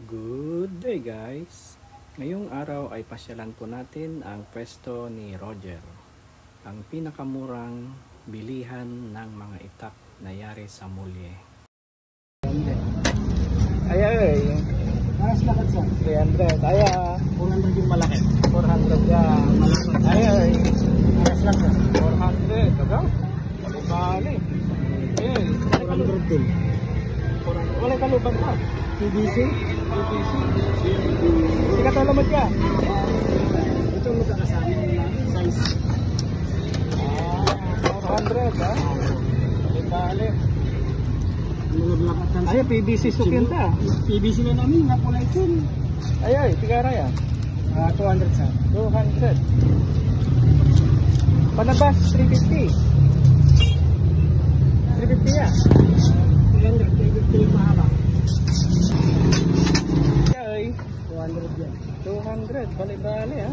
Good day guys! Ngayong araw ay pasyalan po natin ang pwesto ni Roger, ang pinakamurang bilihan ng mga itak na yari sa Mulye. Ay, Maras lakad sa 300. Ay, 400 yung malaki. 400 yan. Ay, Maras lakad. 400. Diba? Bali. Ay, 400 din. walang kalubag pa. PVC? PVC. Hindi ka talamad ka. Ito ang magkakasama yung size. 400 ha? Bali. Mga lakad ng Ay, PVC sukin ta. PVC na namin, napulay ito. Ay, tigara yan. 200 sa. 200. Panabas, 350. 350 yan. 350 yung mahaba. Ay, 200 yan. 200. Bali ha.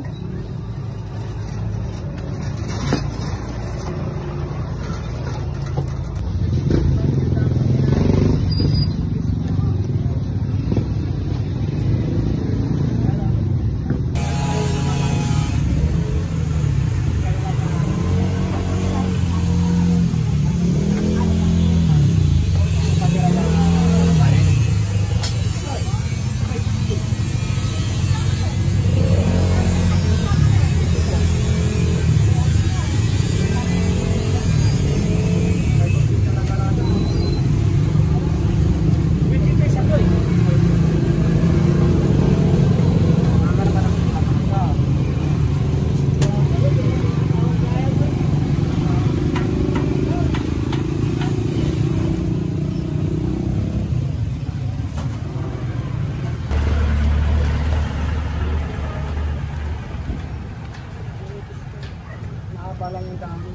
Mahaba lang yung dami.